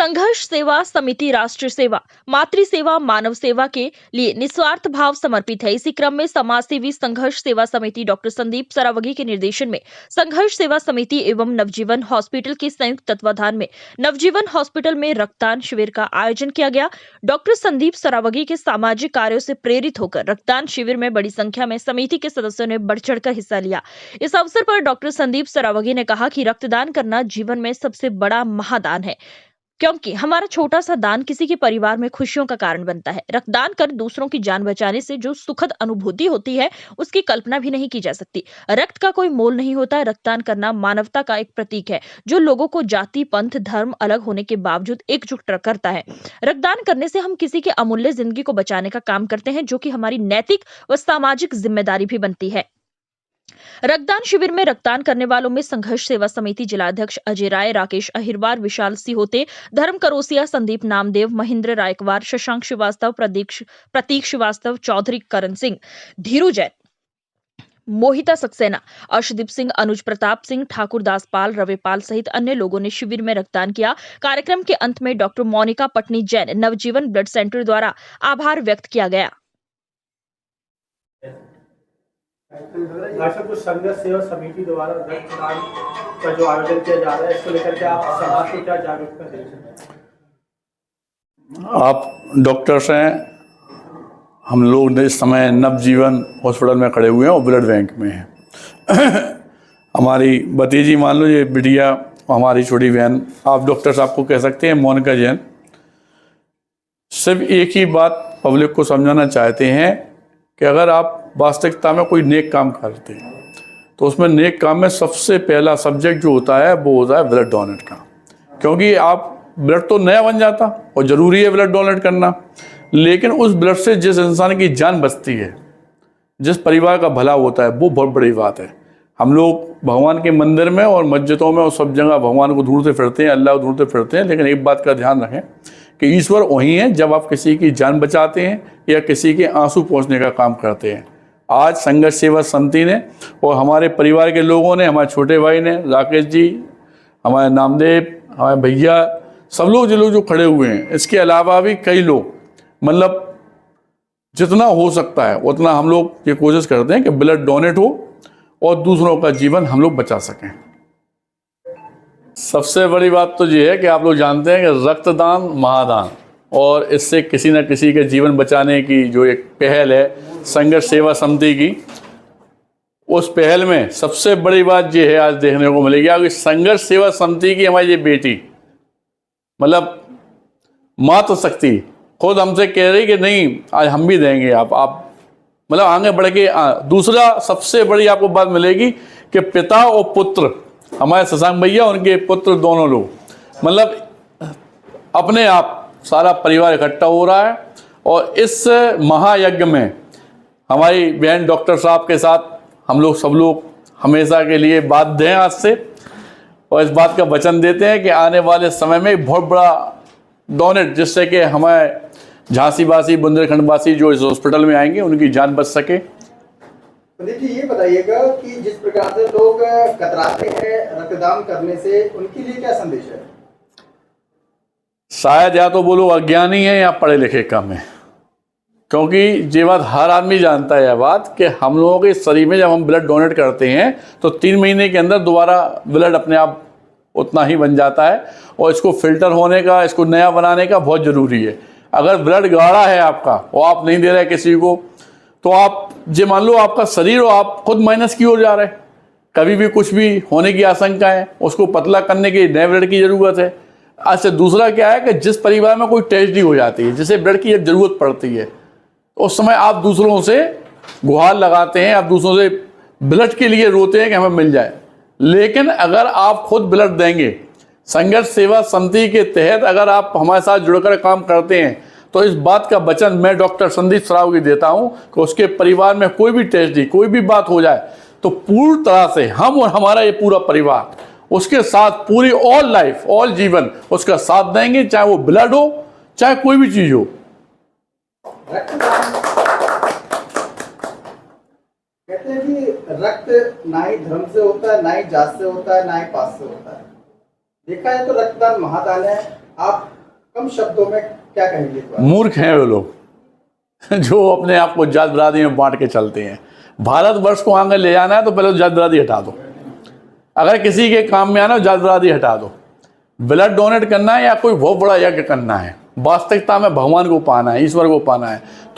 संघर्ष सेवा समिति राष्ट्र सेवा, मातृ सेवा, मानव सेवा के लिए निस्वार्थ भाव समर्पित है। इसी क्रम में समाज सेवी संघर्ष सेवा समिति डॉक्टर संदीप सरावगी के निर्देशन में संघर्ष सेवा समिति एवं नवजीवन हॉस्पिटल के संयुक्त तत्वाधान में नवजीवन हॉस्पिटल में रक्तदान शिविर का आयोजन किया गया। डॉक्टर संदीप सरावगी के सामाजिक कार्यों से प्रेरित होकर रक्तदान शिविर में बड़ी संख्या में समिति के सदस्यों ने बढ़ चढ़कर हिस्सा लिया। इस अवसर पर डॉक्टर संदीप सरावगी ने कहा कि रक्तदान करना जीवन में सबसे बड़ा महादान है, क्योंकि हमारा छोटा सा दान किसी के परिवार में खुशियों का कारण बनता है। रक्तदान कर दूसरों की जान बचाने से जो सुखद अनुभूति होती है, उसकी कल्पना भी नहीं की जा सकती। रक्त का कोई मोल नहीं होता। रक्तदान करना मानवता का एक प्रतीक है, जो लोगों को जाति, पंथ, धर्म अलग होने के बावजूद एकजुट करता है। रक्तदान करने से हम किसी के अमूल्य जिंदगी को बचाने का काम करते हैं, जो कि हमारी नैतिक व सामाजिक जिम्मेदारी भी बनती है। रक्तदान शिविर में रक्तदान करने वालों में संघर्ष सेवा समिति जिलाध्यक्ष अजय राय, राकेश अहिरवार, विशाल सिहोते, धर्म करोसिया, संदीप नामदेव, महेंद्र रायकवार, शशांक श्रीवास्तव, प्रतीक श्रीवास्तव, चौधरी करण सिंह, धीरू जैन, मोहिता सक्सेना, अर्शदीप सिंह, अनुज प्रताप सिंह, ठाकुर दासपाल, रविपाल सहित अन्य लोगों ने शिविर में रक्तदान किया। कार्यक्रम के अंत में डॉक्टर मोनिका पटनी जैन नवजीवन ब्लड सेंटर द्वारा आभार व्यक्त किया गया। कुछ संघर्ष सेवा समिति द्वारा रक्तदान का जो आयोजन किया जा रहा है, इसको लेकर के आप समाज को क्या जागरूकता दे रहे हैं? आप डॉक्टर्स हैं, हम लोग इस समय नवजीवन हॉस्पिटल में खड़े हुए हैं और ब्लड बैंक में हैं। हमारी भतीजी, मान लो ये बिटिया, हमारी छोटी बहन, आप डॉक्टर साहब को कह सकते हैं, मोनिका जैन, सिर्फ एक ही बात पब्लिक को समझाना चाहते हैं कि अगर आप वास्तविकता में कोई नेक काम करते हैं तो उसमें नेक काम में सबसे पहला सब्जेक्ट जो होता है वो होता है ब्लड डोनेट का, क्योंकि आप ब्लड तो नया बन जाता और ज़रूरी है ब्लड डोनेट करना, लेकिन उस ब्लड से जिस इंसान की जान बचती है, जिस परिवार का भला होता है, वो बहुत बड़ी बात है। हम लोग भगवान के मंदिर में और मस्जिदों में और सब जगह भगवान को ढूंढते फिरते हैं, अल्लाह को ढूंढते फिरते हैं, लेकिन एक बात का ध्यान रखें कि ईश्वर वही है जब आप किसी की जान बचाते हैं या किसी के आंसू पहुँचने का काम करते हैं। आज संघर्ष सेवा समिति ने और हमारे परिवार के लोगों ने, हमारे छोटे भाई ने, राकेश जी, हमारे नामदेव, हमारे भैया, सब लोग जो खड़े हुए हैं, इसके अलावा भी कई लोग, मतलब जितना हो सकता है उतना हम लोग ये कोशिश करते हैं कि ब्लड डोनेट हो और दूसरों का जीवन हम लोग बचा सकें। सबसे बड़ी बात तो ये है कि आप लोग जानते हैं कि रक्तदान महादान, और इससे किसी न किसी के जीवन बचाने की जो एक पहल है संघर्ष सेवा समिति की, उस पहल में सबसे बड़ी बात ये है आज देखने को मिलेगी कि संघर्ष सेवा समिति की हमारी ये बेटी, मतलब मातृ शक्ति, खुद हमसे कह रही कि नहीं आज हम भी देंगे, आप मतलब आगे बढ़ के। दूसरा सबसे बड़ी आपको बात मिलेगी कि पिता और पुत्र, हमारे शशांक भैया, उनके पुत्र दोनों लोग, मतलब अपने आप सारा परिवार इकट्ठा हो रहा है और इस महायज्ञ में हमारी बहन डॉक्टर साहब के साथ हम लोग सब लोग हमेशा के लिए बाध्य हैं आज से, और इस बात का वचन देते हैं कि आने वाले समय में बहुत बड़ा डोनेट, जिससे कि हमारे झांसीवासी, बुंदेलखंडवासी जो इस हॉस्पिटल में आएंगे उनकी जान बच सके। पंडित जी, ये बताइएगा कि जिस प्रकार से लोग कतराते हैं रक्तदान करने से, उनके लिए क्या संदेश है? शायद या तो वो लोग अज्ञानी हैं या पढ़े लिखे कम हैं, क्योंकि ये बात हर आदमी जानता है यह बात कि हम लोगों के शरीर में जब हम ब्लड डोनेट करते हैं तो 3 महीने के अंदर दोबारा ब्लड अपने आप उतना ही बन जाता है, और इसको फिल्टर होने का, इसको नया बनाने का बहुत ज़रूरी है। अगर ब्लड गाढ़ा है आपका और आप नहीं दे रहे किसी को, तो आप जो मान लो आपका शरीर हो, आप खुद माइनस की ओर जा रहे हैं, कभी भी कुछ भी होने की आशंका है, उसको पतला करने के नए ब्लड की ज़रूरत है। अच्छा, दूसरा क्या है कि जिस परिवार में कोई ट्रेजेडी हो जाती है, जिसे ब्लड की ज़रूरत पड़ती है, उस समय आप दूसरों से गुहार लगाते हैं, आप दूसरों से ब्लड के लिए रोते हैं कि हमें मिल जाए। लेकिन अगर आप खुद ब्लड देंगे, संघर्ष सेवा समिति के तहत अगर आप हमारे साथ जुड़कर काम करते हैं, तो इस बात का वचन मैं डॉक्टर संदीप सरावगी देता हूं कि उसके परिवार में कोई भी ट्रेजेडी, कोई भी बात हो जाए, तो पूरी तरह से हम और हमारा ये पूरा परिवार उसके साथ पूरी ऑल लाइफ, ऑल जीवन उसका साथ देंगे, चाहे वो ब्लड हो, चाहे कोई भी चीज हो। कहते हैं कि रक्त ना ही धर्म से होता है, ना ही जात से होता है, ना ही पात से होता है। देखा है तो रक्तदान महादान है। आप कम शब्दों में क्या कहेंगे इस बारे में? मूर्ख हैं वो लोग जो अपने आप को जात बिरादरी में बांट के चलते हैं। भारतवर्ष को आगे ले जाना है तो पहले जात बिरादरी हटा दो। अगर किसी के काम में आना हो जात बिरादरी हटा दो। ब्लड डोनेट करना है या कोई बहुत बड़ा यज्ञ करना है, वास्तविकता में भगवान को पाना है, ईश्वर को पाना है। तो